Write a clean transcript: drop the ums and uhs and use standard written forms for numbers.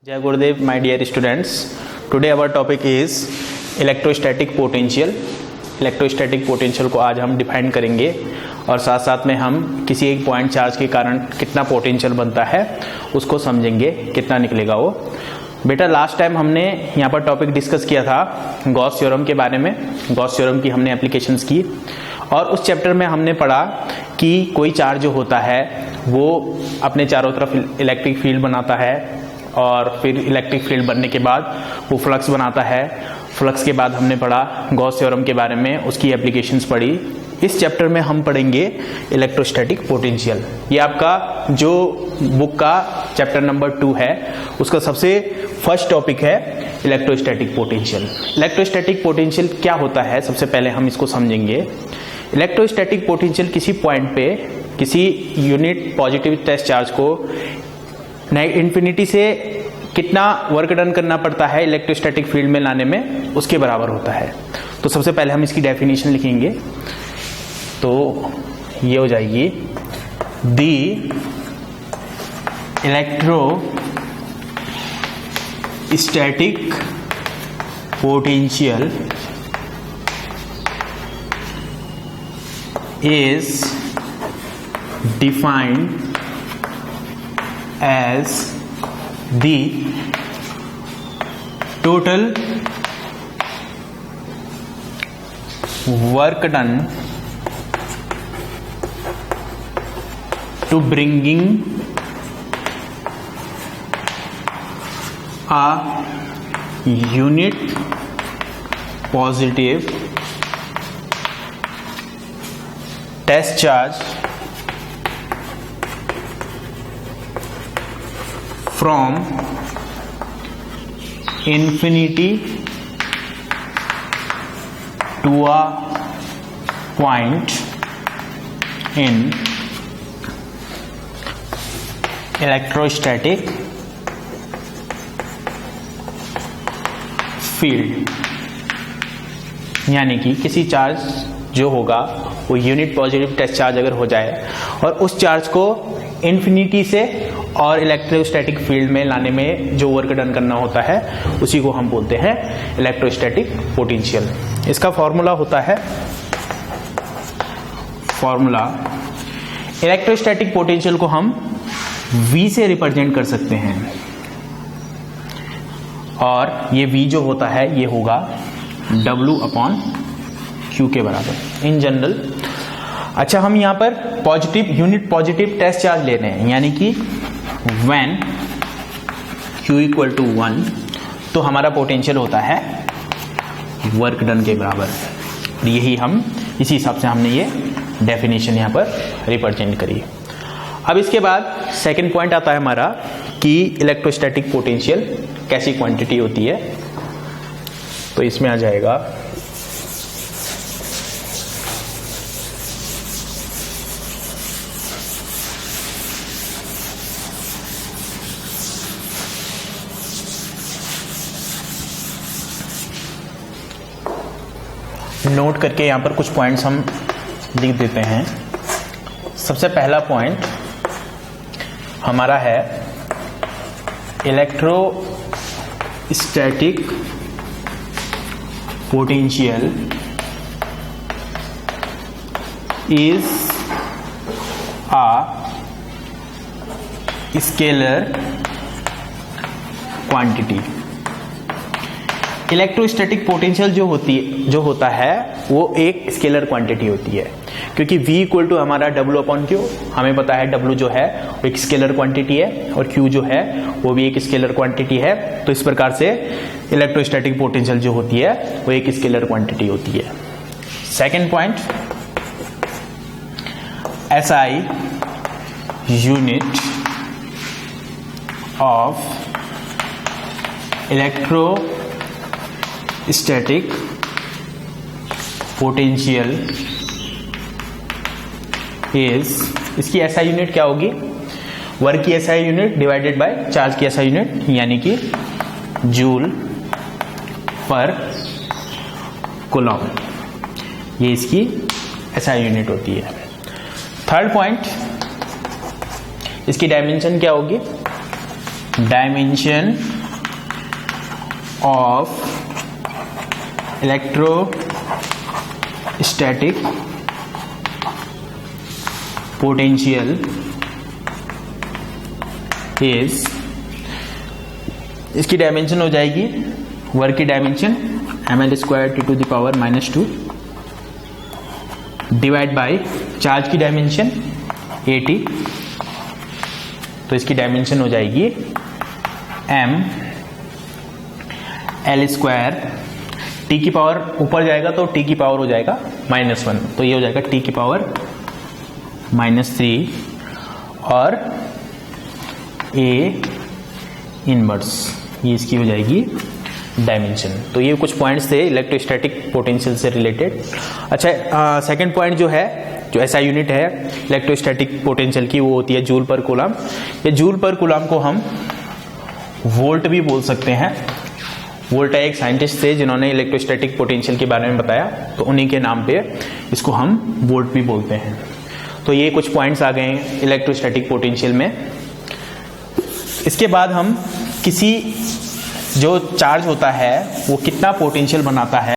Jai Gurudev, my dear students. Today our topic is electrostatic potential. Electrostatic potential को आज हम define करेंगे और साथ साथ में हम किसी एक पॉइंट चार्ज के कारण कितना पोटेंशियल बनता है उसको समझेंगे, कितना निकलेगा वो. बेटा लास्ट टाइम हमने यहाँ पर टॉपिक डिस्कस किया था गॉस थ्योरम के बारे में. गॉस थ्योरम की हमने एप्लीकेशंस की और उस चैप्टर में हमने पढ़ा कि कोई चार्ज जो होता है वो अपने चारों तरफ इलेक्ट्रिक फील्ड बनाता है और फिर इलेक्ट्रिक फील्ड बनने के बाद वो फ्लक्स बनाता है. फ्लक्स के बाद हमने पढ़ा गॉस थ्योरम के बारे में, उसकी एप्लीकेशंस पढ़ी. इस चैप्टर में हम पढ़ेंगे इलेक्ट्रोस्टैटिक पोटेंशियल. ये आपका जो बुक का चैप्टर नंबर 2 है उसका सबसे फर्स्ट टॉपिक है इलेक्ट्रोस्टैटिक पोटेंशियल. इलेक्ट्रोस्टैटिक पोटेंशियल क्या होता है सबसे पहले हम इसको समझेंगे. इलेक्ट्रोस्टैटिक पोटेंशियल किसी पॉइंट पे किसी यूनिट पॉजिटिव टेस्ट चार्ज को इन्फिनिटी से कितना वर्क डन करना पड़ता है इलेक्ट्रोस्टैटिक फील्ड में लाने में, उसके बराबर होता है. तो सबसे पहले हम इसकी डेफिनेशन लिखेंगे. तो ये हो जाएगी the electrostatic potential is defined as the total work done to bringing a unit positive test charge from infinity to a point in electrostatic field. यानी कि किसी चार्ज जो होगा वो यूनिट पॉजिटिव टेस्ट चार्ज अगर हो जाए और उस चार्ज को इन्फिनिटी से और इलेक्ट्रोस्टैटिक फील्ड में लाने में जो वर्क डन करना होता है उसी को हम बोलते हैं इलेक्ट्रोस्टैटिक पोटेंशियल. इसका फॉर्मूला होता है इलेक्ट्रोस्टैटिक पोटेंशियल को हम V से रिप्रेजेंट कर सकते हैं और ये V जो होता है ये होगा W/Q के बराबर इन जनरल. अच्छा, हम यहाँ पर positive unit positive test charge ले रहे हैं यानी कि व्हेन Q = 1 तो हमारा पोटेंशियल होता है वर्क डन के बराबर. यही हम इसी हिसाब से हमने ये डेफिनेशन यहाँ पर रिप्रेजेंट करी. अब इसके बाद सेकंड पॉइंट आता है हमारा कि इलेक्ट्रोस्टैटिक पोटेंशियल कैसी क्वांटिटी होती है. तो इसमें आ जाएगा नोट करके यहां पर कुछ पॉइंट्स हम लिख देते हैं. सबसे पहला पॉइंट हमारा है electrostatic potential is a scalar quantity. Electrostatic potential जो होता है वो एक स्केलर क्वांटिटी होती है क्योंकि V = हमारा W/Q. हमें पता है W जो है वो एक स्केलर क्वांटिटी है और Q जो है वो भी एक स्केलर क्वांटिटी है. तो इस प्रकार से इलेक्ट्रोस्टैटिक पोटेंशियल जो होती है वो एक स्केलर क्वांटिटी होती है. Second point, SI unit of electrostatic potential is, इसकी SI यूनिट क्या होगी? वर्क की SI unit divided by charge की SI यूनिट यानी कि जूल पर कूलम. ये इसकी SI यूनिट होती है. थर्ड पॉइंट, इसकी डायमेंशन क्या होगी? Dimension of electrostatic potential is, इसकी डायमेंशन हो जाएगी वर्क की dimension ml²T⁻⁻² divide by charge की डायमेंशन AT, तो इसकी डायमेंशन हो जाएगी ml², T की पावर ऊपर जाएगा तो T की पावर हो जाएगा -1, तो ये हो जाएगा T की पावर -3 और A इनवर्स, ये इसकी हो जाएगी डायमेंशन। तो ये कुछ पॉइंट्स थे इलेक्ट्रोस्टैटिक पोटेंशियल से रिलेटेड। अच्छा, सेकंड पॉइंट जो है, जो ऐसा यूनिट है इलेक्ट्रोस्टैटिक पोटेंशियल की, वो होती है जूल पर कूलम। ये जूल पर कूलम को हम वोल्ट भी बोल सकते हैं। वोल्टा एक साइंटिस्ट थे जिन्होंने इलेक्ट्रोस्टैटिक पोटेंशियल के बारे में बताया, तो उन्हीं के नाम पे इसको हम वोल्ट भी बोलते हैं। तो ये कुछ पॉइंट्स आ गए हैं इलेक्ट्रोस्टैटिक पोटेंशियल में। इसके बाद हम किसी जो चार्ज होता है वो कितना पोटेंशियल बनाता है